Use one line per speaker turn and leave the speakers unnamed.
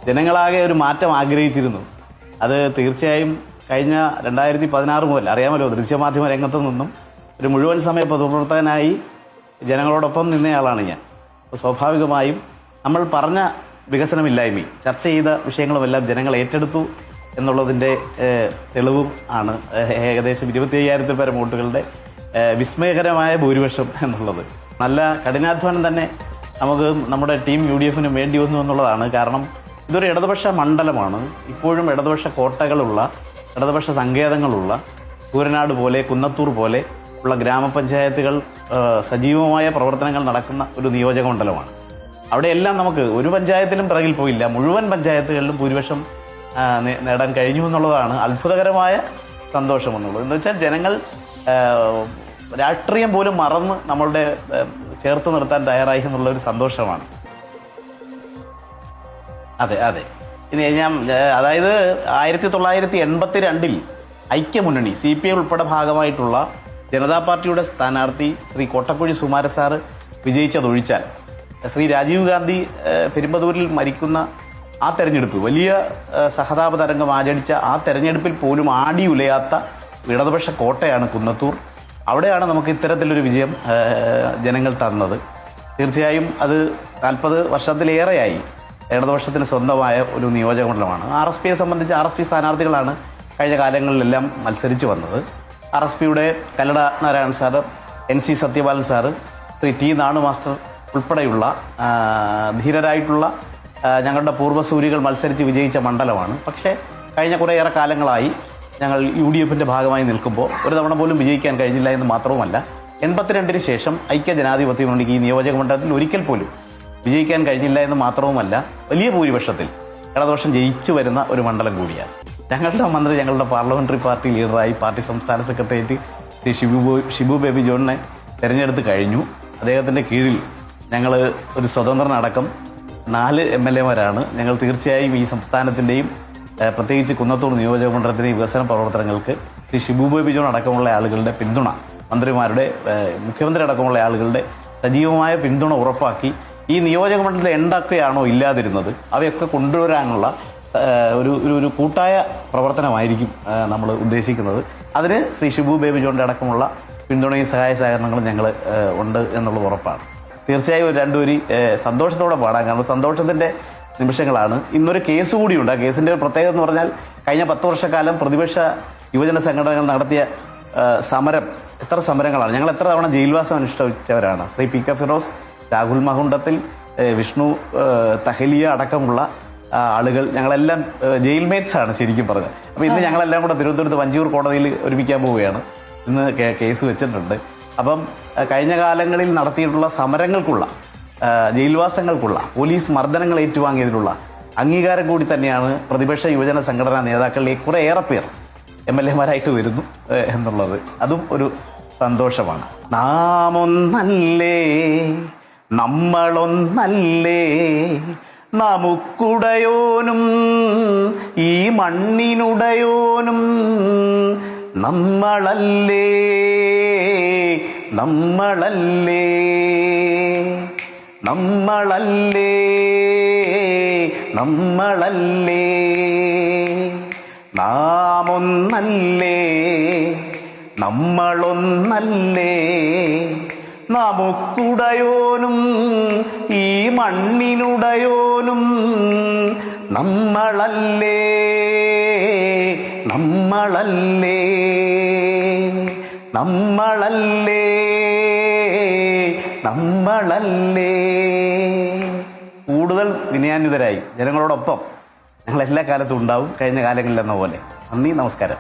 ജനങ്ങളാകെ ഒരു മാറ്റം ആഗ്രഹിച്ചിരുന്നു. അത് തീർച്ചയായും കഴിഞ്ഞ 2016 മുതൽ അറിയാമല്ലോ, ദൃശ്യമാധ്യമ രംഗത്തു നിന്നും ഒരു മുഴുവൻ സമയ പൊതുപ്രവർത്തകനായി ജനങ്ങളോടൊപ്പം നിന്നയാളാണ് ഞാൻ. അപ്പോൾ സ്വാഭാവികമായും നമ്മൾ പറഞ്ഞ വികസനമില്ലായ്മയും ചർച്ച ചെയ്ത വിഷയങ്ങളുമെല്ലാം ജനങ്ങൾ ഏറ്റെടുത്തു എന്നുള്ളതിൻ്റെ തെളിവും ആണ് ഏകദേശം 25,000 പേരെ വോട്ടുകളുടെ വിസ്മയകരമായ ഭൂരിപക്ഷം എന്നുള്ളത്. നല്ല കഠിനാധ്വാനം തന്നെ നമുക്ക് നമ്മുടെ ടീം UDF വേണ്ടി വന്നു എന്നുള്ളതാണ്. കാരണം ഇതൊരു ഇടതുപക്ഷ മണ്ഡലമാണ്. ഇപ്പോഴും ഇടതുപക്ഷ കോട്ടകളുള്ള, ഇടതുപക്ഷ സങ്കേതങ്ങളുള്ള സൂര്യനാട് പോലെ, കുന്നത്തൂർ പോലെ ഉള്ള ഗ്രാമപഞ്ചായത്തുകൾ സജീവമായ പ്രവർത്തനങ്ങൾ നടക്കുന്ന ഒരു നിയോജക മണ്ഡലമാണ്. അവിടെയെല്ലാം നമുക്ക് ഒരു പഞ്ചായത്തിലും പിറകിൽ പോയില്ല. മുഴുവൻ പഞ്ചായത്തുകളിലും ഭൂരിപക്ഷം നേടാൻ കഴിഞ്ഞു എന്നുള്ളതാണ് അത്ഭുതകരമായ സന്തോഷമെന്നുള്ളത്. എന്ന് വെച്ചാൽ ജനങ്ങൾ രാഷ്ട്രീയം പോലും മറന്ന് നമ്മളുടെ ചേർത്ത് നിർത്താൻ തയ്യാറായി എന്നുള്ള ഒരു സന്തോഷമാണ്. അതെ അതെ ഇനി ഞാൻ അതായത് 1982 ഐക്യമുന്നണി CPI ഉൾപ്പെടെ ഭാഗമായിട്ടുള്ള ജനതാ പാർട്ടിയുടെ സ്ഥാനാർത്ഥി ശ്രീ കോട്ടക്കുഴി സുമാര സാറ് വിജയിച്ചതൊഴിച്ചാൽ ശ്രീ രാജീവ് ഗാന്ധി പെരുമ്പതൂരിൽ മരിക്കുന്ന ആ തെരഞ്ഞെടുപ്പ്, വലിയ സഹതാപ തരംഗം ആചരിച്ച ആ തെരഞ്ഞെടുപ്പിൽ പോലും ആടി ഉലയാത്ത ഇടതുപക്ഷ കോട്ടയാണ് കുന്നത്തൂർ. അവിടെയാണ് നമുക്ക് ഇത്തരത്തിലൊരു വിജയം ജനങ്ങൾ തന്നത്. തീർച്ചയായും അത് 40 വർഷത്തിലേറെയായി ഇടതുപക്ഷത്തിന് സ്വന്തമായ ഒരു നിയോജക മണ്ഡലമാണ്. RSPയെ സംബന്ധിച്ച് RSP സ്ഥാനാർത്ഥികളാണ് കഴിഞ്ഞ കാലങ്ങളിലെല്ലാം മത്സരിച്ചു വന്നത്. RSPയുടെ Kallada Narayanan sir, NC Sathyapalan sir, Shri T Nanu master ഉൾപ്പെടെയുള്ള ധീരരായിട്ടുള്ള ഞങ്ങളുടെ പൂർവ്വസൂരികൾ മത്സരിച്ച് വിജയിച്ച മണ്ഡലമാണ്. പക്ഷേ കഴിഞ്ഞ കുറേയേറെ കാലങ്ങളായി ഞങ്ങൾ UDFന്റെ ഭാഗമായി നിൽക്കുമ്പോൾ ഒരു തവണ പോലും വിജയിക്കാൻ കഴിഞ്ഞില്ല എന്ന് മാത്രവുമല്ല, 82 ശേഷം ഐക്യ ജനാധിപത്യ മുന്നണിക്ക് ഈ നിയോജക മണ്ഡലത്തിൽ ഒരിക്കൽ പോലും വിജയിക്കാൻ കഴിഞ്ഞില്ല എന്ന് മാത്രവുമല്ല, വലിയ ഭൂരിപക്ഷത്തിൽ ഇടതുപക്ഷം ജയിച്ചു വരുന്ന ഒരു മണ്ഡലം കൂടിയാണ്. ഞങ്ങളുടെ മന്ത്രി ഞങ്ങളുടെ പാർലമെന്ററി പാർട്ടി ലീഡറായി പാർട്ടി സംസ്ഥാന സെക്രട്ടേറിയറ്റ് ശ്രീ ഷിബു ബേബി ജോണിനെ തെരഞ്ഞെടുത്ത് കഴിഞ്ഞു. അദ്ദേഹത്തിൻ്റെ കീഴിൽ ഞങ്ങൾ ഒരു സ്വതന്ത്രനടക്കം 4 MLAമാരാണ്. ഞങ്ങൾ തീർച്ചയായും ഈ സംസ്ഥാനത്തിൻ്റെയും പ്രത്യേകിച്ച് കുന്നത്തൂർ നിയോജക മണ്ഡലത്തിൻ്റെയും വികസന പ്രവർത്തനങ്ങൾക്ക് ശ്രീ ഷിബു ബേബി ജോൺ അടക്കമുള്ള ആളുകളുടെ പിന്തുണ, മന്ത്രിമാരുടെ, മുഖ്യമന്ത്രി അടക്കമുള്ള ആളുകളുടെ സജീവമായ പിന്തുണ ഉറപ്പാക്കി ഈ നിയോജക മണ്ഡലത്തിൽ എന്തൊക്കെയാണോ ഇല്ലാതിരുന്നത് അവയൊക്കെ കൊണ്ടുവരാനുള്ള ഒരു കൂട്ടായ പ്രവർത്തനമായിരിക്കും നമ്മൾ ഉദ്ദേശിക്കുന്നത്. അതിന് ശ്രീ ഷിബു ബേബി ജോണിൻ്റെ അടക്കമുള്ള പിന്തുണയും സഹായ സഹകരണങ്ങളും ഞങ്ങൾ ഉണ്ട് എന്നുള്ളത് ഉറപ്പാണ്. തീർച്ചയായും ഒരു രണ്ടുപേരി സന്തോഷത്തോടെ പാടാം. കാരണം സന്തോഷത്തിൻ്റെ നിമിഷങ്ങളാണ്. ഇന്നൊരു കേസ് കൂടിയുണ്ട്. ആ കേസിൻ്റെ ഒരു പ്രത്യേകത എന്ന് പറഞ്ഞാൽ കഴിഞ്ഞ 10 വർഷക്കാലം പ്രതിപക്ഷ യുവജന സംഘടനകൾ നടത്തിയ സമരം, എത്ര സമരങ്ങളാണ്. ഞങ്ങൾ എത്ര തവണ ജയിൽവാസം അനുഷ്ഠിച്ചവരാണ്. ശ്രീ PK ഫിറോസ്, രാഹുൽ മഹുണ്ടത്തിൽ, വിഷ്ണു തഹലിയ അടക്കമുള്ള ആളുകൾ ഞങ്ങളെല്ലാം ജയിൽമേറ്റ്സാണ് ശരിക്കും പറഞ്ഞത്. അപ്പോൾ ഇന്ന് ഞങ്ങളെല്ലാം കൂടെ തിരുവനന്തപുരത്ത് വഞ്ചിയൂർ കോടതിയിൽ ഒരുമിക്കാൻ പോവുകയാണ്. ഇന്ന് കേസ് വെച്ചിട്ടുണ്ട്. അപ്പം കഴിഞ്ഞ കാലങ്ങളിൽ നടത്തിയിട്ടുള്ള സമരങ്ങൾക്കുള്ള, ജയിൽവാസങ്ങൾക്കുള്ള, പോലീസ് മർദ്ദനങ്ങൾ ഏറ്റുവാങ്ങിയതിനുള്ള അംഗീകാരം കൂടി തന്നെയാണ് പ്രതിപക്ഷ യുവജന സംഘടനാ നേതാക്കളിലേക്ക് കുറേയേറെ പേർ MLAമാരായിട്ട് വരുന്നു എന്നുള്ളത്. അതും ഒരു സന്തോഷമാണ്. നാമൊന്നല്ലേ, നമ്മളൊന്നല്ലേ, നമുക്കുടയോനും ഈ മണ്ണിനുടയോനും നമ്മളല്ലേ, നമ്മളല്ലേ, നമ്മളല്ലേ, നമ്മളല്ലേ, നാമൊന്നല്ലേ, നമ്മളൊന്നല്ലേ, നമുക്കുടയോനും ഈ മണ്ണിനുടയോനും നമ്മളല്ലേ, നമ്മളല്ലേ, നമ്മളല്ലേ, നമ്മളല്ലേ. കൂടുതൽ വിനയാന്വിതരായി ജനങ്ങളോടൊപ്പം ഞങ്ങൾ എല്ലാ കാലത്തും ഉണ്ടാവും, കഴിഞ്ഞ കാലങ്ങളിലെന്ന പോലെ. നന്ദി, നമസ്കാരം.